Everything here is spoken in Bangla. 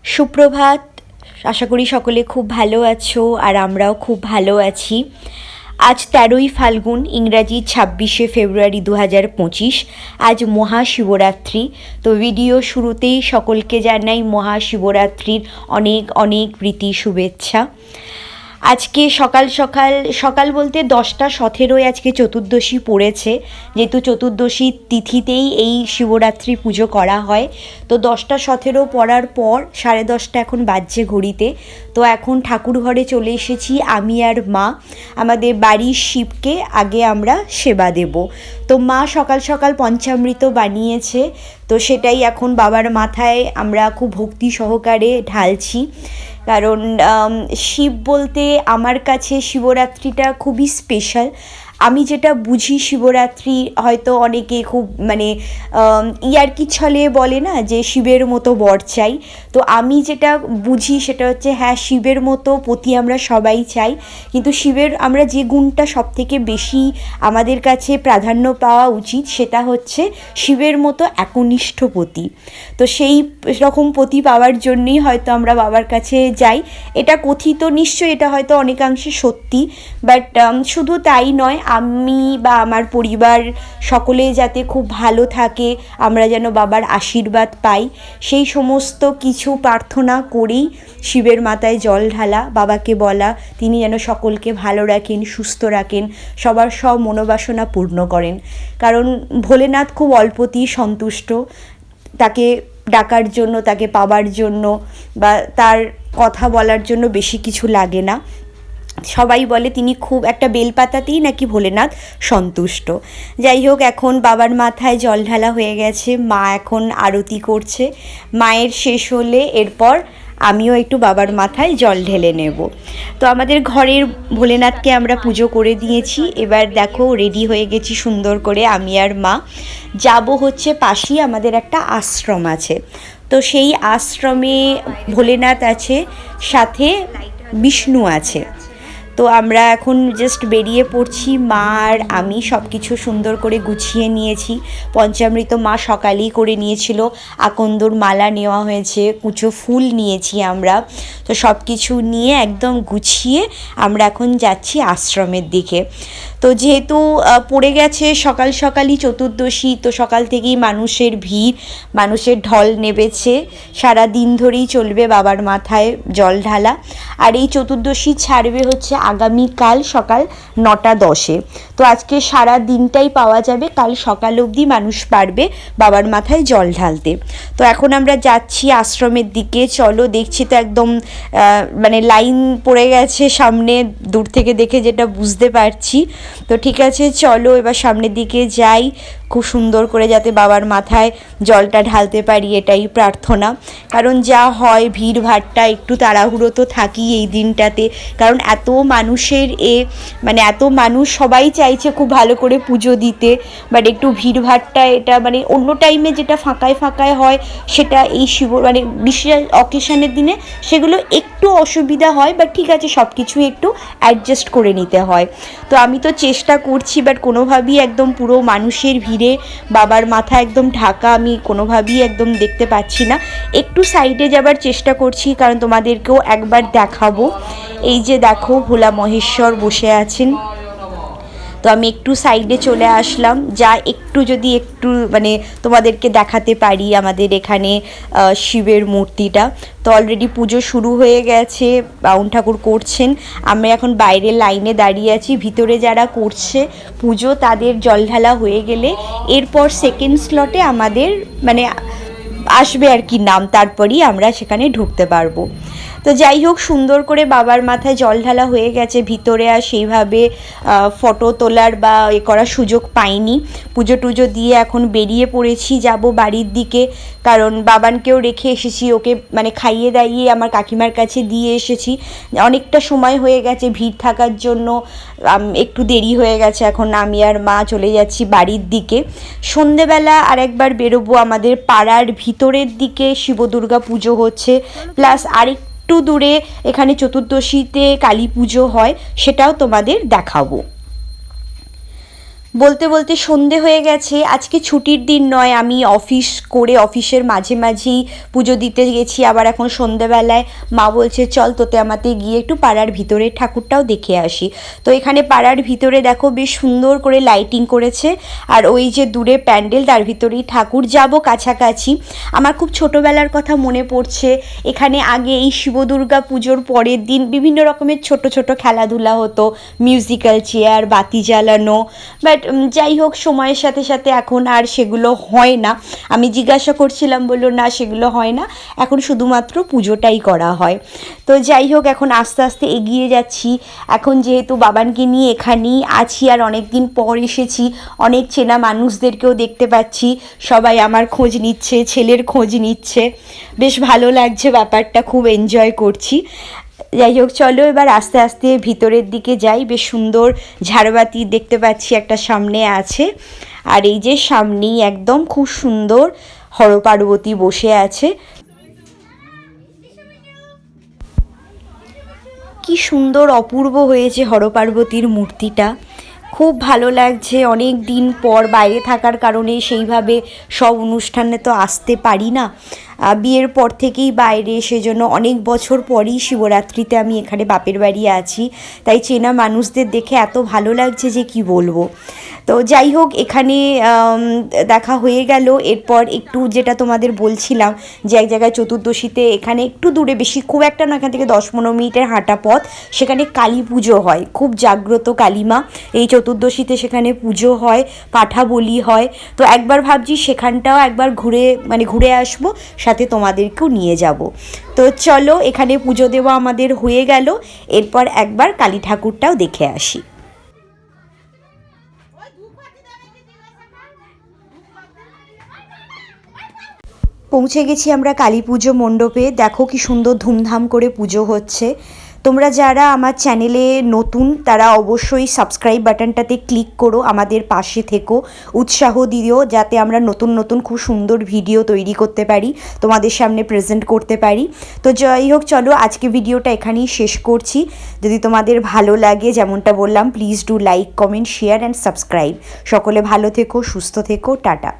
সুপ্রভাত। আশা করি সকলে খুব ভালো আছো আর আমরাও খুব ভালো আছি। আজ 13ই ফাল্গুন, ইংরাজি 26শে ফেব্রুয়ারি 2025। আজ মহাশিবরাত্রি। তো ভিডিও শুরুতেই সকলকে জানাই মহাশিবরাত্রির অনেক অনেক প্রীতি শুভেচ্ছা। আজকে সকাল সকাল সকাল বলতে 10টা 17 আজকে চতুর্দশী পড়েছে, যেহেতু চতুর্দশী তিথিতেই এই শিবরাত্রি পুজো করা হয়। তো 10টা 17 পড়ার পর 10:30 এখন বাজছে ঘড়িতে। তো এখন ঠাকুর ঘরে চলে এসেছি আমি আর মা। আমাদের বাড়ির শিবকে আগে আমরা সেবা দেব। তো মা সকাল সকাল পঞ্চামৃত বানিয়েছে, তো সেটাই এখন বাবার মাথায় আমরা খুব ভক্তি সহকারে ঢালছি। কারণ শিব বলতে আমার কাছে শিবরাত্রিটা খুবই স্পেশাল। আমি যেটা বুঝি শিবরাত্রি, হয়তো অনেকে খুব ইয়ার্কি ছলে বলে না যে শিবের মতো বর চাই। তো আমি যেটা বুঝি সেটা হচ্ছে, হ্যাঁ, শিবের মতো পতি আমরা সবাই চাই, কিন্তু শিবের আমরা যে গুণটা সবথেকে বেশি আমাদের কাছে প্রাধান্য পাওয়া উচিত সেটা হচ্ছে শিবের মতো একনিষ্ঠ পতি। তো সেই রকম পতি পাওয়ার জন্যই হয়তো আমরা বাবার কাছে যাই। এটা কথিত, নিশ্চয়ই এটা হয়তো অনেকাংশে সত্যি, বাট শুধু তাই নয়, আমি বা আমার পরিবার সকলে যাতে খুব ভালো থাকে, আমরা যেন বাবার আশীর্বাদ পাই, সেই সমস্ত কিছু প্রার্থনা করেই শিবের মাথায় জল ঢালা, বাবাকে বলা তিনি যেন সকলকে ভালো রাখেন, সুস্থ রাখেন, সবার সব মনোবাসনা পূর্ণ করেন। কারণ ভোলেনাথ খুব অল্পতেই সন্তুষ্ট। তাকে ডাকার জন্য, তাকে পাবার জন্য বা তার কথা বলার জন্য বেশি কিছু লাগে না। সবাই বলে তিনি খুব একটা বেলপাতাতেই নাকি ভোলেনাথ সন্তুষ্ট। যাই হোক, এখন বাবার মাথায় জল ঢালা হয়ে গেছে, মা এখন আরতি করছে। মায়ের শেষ হলে এরপর আমিও একটু বাবার মাথায় জল ঢেলে নেব। তো আমাদের ঘরের ভোলেনাথকে আমরা পুজো করে দিয়েছি। এবার দেখো রেডি হয়ে গেছি সুন্দর করে আমি আর মা। যাব হচ্ছে পাশেই আমাদের একটা আশ্রম আছে, তো সেই আশ্রমে ভোলেনাথ আছে, সাথে বিষ্ণু আছে। তো আমরা এখন জাস্ট বেরিয়ে পড়ছি, মা আর আমি সব কিছু সুন্দর করে গুছিয়ে নিয়েছি। পঞ্চামৃত মা সকালেই করে নিয়েছিল, আকন্দর মালা নেওয়া হয়েছে, কুচো ফুল নিয়েছি আমরা। তো সব কিছু নিয়ে একদম গুছিয়ে আমরা এখন যাচ্ছি আশ্রমের দিকে। তো যেহেতু পড়ে গেছে সকাল সকালই চতুর্দশী, তো সকাল থেকেই মানুষের ভিড়, মানুষের ঢল নেমেছে। সারা দিন ধরেই চলবে বাবার মাথায় জল ঢালা। আর এই চতুর্দশী ছাড়বে হচ্ছে আগামীকাল সকাল 9টা 10-এ। তো আজকে সারা দিনটাই পাওয়া যাবে, কাল সকাল অবধি মানুষ পারবে বাবার মাথায় জল ঢালতে। তো এখন আমরা যাচ্ছি আশ্রমের দিকে। চলো, দেখছি তো একদম মানে লাইন পড়ে গেছে সামনে, দূর থেকে দেখে যেটা বুঝতে পারছি। তো ঠিক আছে, চলো এবার সামনের দিকে যাই, খুব সুন্দর করে যাতে বাবার মাথায় জলটা ঢালতে পারি এটাই প্রার্থনা। কারণ যা হয় ভিড় ভাট্টা, একটু তাড়াহুড়ো তো থাকি এই দিনটাতে, কারণ এত মানুষের মানে এত মানুষ, সবাই চাইছে খুব ভালো করে পুজো দিতে, বাট একটু ভিড় ভাট্টা এটা মানে অন্য টাইমে যেটা ফাঁকায় ফাঁকায় হয় সেটা এই মানে বিশেষ অকেশনের দিনে সেগুলো একটু অসুবিধা হয়, বাট ঠিক আছে, সব কিছু একটু অ্যাডজাস্ট করে নিতে হয়। তো আমি তো চেষ্টা করছি, বাট কোনোভাবেই একদম পুরো মানুষের ভিড়ে বাবার মাথা একদম ঢাকা আমি কোনোভাবেই একদম দেখতে পাচ্ছি না। একটু সাইডে যাবার চেষ্টা করছি, কারণ তোমাদেরকেও একবার দেখাবো। এই যে দেখো ভোলা মহেশ্বর বসে আছেন। তো আমি একটু সাইডে চলে আসলাম, যা একটু যদি একটু মানে তোমাদেরকে দেখাতে পারি আমাদের এখানে শিবের মূর্তিটা। তো অলরেডি পুজো শুরু হয়ে গেছে, বাউন ঠাকুর করছেন, আমরা এখন বাইরের লাইনে দাঁড়িয়ে আছি। ভিতরে যারা করছে পুজো তাদের জল ঢালা হয়ে গেলে এরপর সেকেন্ড স্লটে আমাদের মানে আসবে আর কি নাম, তারপরই আমরা সেখানে ঢুকতে পারবো। তো যাই হোক, সুন্দর করে বাবার মাথায় জল ঢালা হয়ে গেছে। ভিতরে আর সেইভাবে ফটো তোলার বা করার সুযোগ পাইনি। পুজো টুজো দিয়ে এখন বেরিয়ে পড়েছি, যাব বাড়ির দিকে। কারণ বাবানকেও রেখে এসেছি, ওকে মানে খাইয়ে দাইয়ে আমার কাকিমার কাছে দিয়ে এসেছি। অনেকটা সময় হয়ে গেছে ভিড় থাকার জন্য, একটু দেরি হয়ে গেছে। এখন আমি আর মা চলে যাচ্ছি বাড়ির দিকে। সন্ধেবেলা আরেকবার বেরোবো, আমাদের পাড়ার ভিতরের দিকে শিব দুর্গা পুজো হচ্ছে, প্লাস একটু দূরে এখানে চতুর্দশীতে কালী পুজো হয়, সেটাও তোমাদের দেখাবো। বলতে বলতে সন্ধে হয়ে গেছে। আজকে ছুটির দিন নয়, আমি অফিস করে অফিসের মাঝে মাঝেই পুজো দিতে গেছি। আবার এখন সন্ধেবেলায় মা বলছে চল তোতে আমাতে গিয়ে একটু পাড়ার ভিতরে ঠাকুরটাও দেখে আসি। তো এখানে পাড়ার ভিতরে দেখো বেশ সুন্দর করে লাইটিং করেছে, আর ওই যে দূরে প্যান্ডেল তার ভিতরেই ঠাকুর। যাব কাছাকাছি। আমার খুব ছোটোবেলার কথা মনে পড়ছে। এখানে আগে এই শিব দুর্গা পুজোর পরের দিন বিভিন্ন রকমের ছোট ছোট খেলাধুলা হতো, মিউজিক্যাল চেয়ার, বাতি জ্বালানো। বাট যাই হোক, সময়ের সাথে সাথে এখন আর সেগুলো হয় না। আমি জিজ্ঞাসা করছিলাম, বললো না সেগুলো হয় না, এখন শুধুমাত্র পুজোটাই করা হয়। তো যাই হোক, এখন আস্তে আস্তে এগিয়ে যাচ্ছি। এখন যেহেতু বাবানকে নিয়ে এখানেই আছি আর অনেক দিন পর এসেছি, অনেক চেনা মানুষদেরকেও দেখতে পাচ্ছি, সবাই আমার খোঁজ নিচ্ছে, ছেলের খোঁজ নিচ্ছে। বেশ ভালো লাগছে ব্যাপারটা, খুব এনজয় করছি। যাই হোক, চলো এবার আস্তে আস্তে ভিতরের দিকে যাই। বেশ সুন্দর ঝাড়বাতি দেখতে পাচ্ছি একটা সামনে আছে, আর এই যে সামনেই একদম খুব সুন্দর হরপার্বতী বসে আছে। কি সুন্দর অপূর্ব হয়েছে হরপার্বতীর মূর্তিটা, খুব ভালো লাগছে। অনেক দিন পর বাইরে থাকার কারণে সেইভাবে সব অনুষ্ঠানে তো আসতে পারি না, বিয়ের পর থেকেই বাইরে, সেজন্য অনেক বছর পরই শিবরাত্রিতে আমি এখানে বাপের বাড়ি আছি। তাই চেনা মানুষদের দেখে এত ভালো লাগছে যে কি বলবো। তো যাই হোক, এখানে দেখা হয়ে গেল। এরপর একটু যেটা তোমাদের বলছিলাম যে এক জায়গায় চতুর্দশীতে এখানে একটু দূরে, বেশি খুব একটা না, এখান থেকে 10-15 মিনিটের হাঁটা পথ, সেখানে কালী পুজো হয়। খুব জাগ্রত কালীমা। এই চতুর্দশীতে সেখানে পুজো হয়, পাঠা বলি হয়। তো একবার ভাবছি সেখানটাও একবার ঘুরে আসবো, সাথে তোমাদেরকেও নিয়ে যাব। তো চলো, এখানে পুজো দেওয়া আমাদের হয়ে গেল। এরপর একবার কালী ঠাকুরটাও দেখে আসি। পৌঁছে গেছি আমরা কালী পুজো মণ্ডপে। দেখো কি সুন্দর ধুমধাম করে পুজো হচ্ছে। তোমরা যারা আমার চ্যানেলে নতুন তারা অবশ্যই সাবস্ক্রাইব বাটনটাতে ক্লিক করো, আমাদের পাশে থেকো, উৎসাহ দিও, যাতে আমরা নতুন নতুন খুব সুন্দর ভিডিও তৈরি করতে পারি, তোমাদের সামনে প্রেজেন্ট করতে পারি। তো যাই হোক, চলো আজকে ভিডিওটা এখানেই শেষ করছি। যদি তোমাদের ভালো লাগে, যেমনটা বললাম, please do like, comment, share and subscribe. সকলে ভালো থেকো, সুস্থ থেকো, টাটা।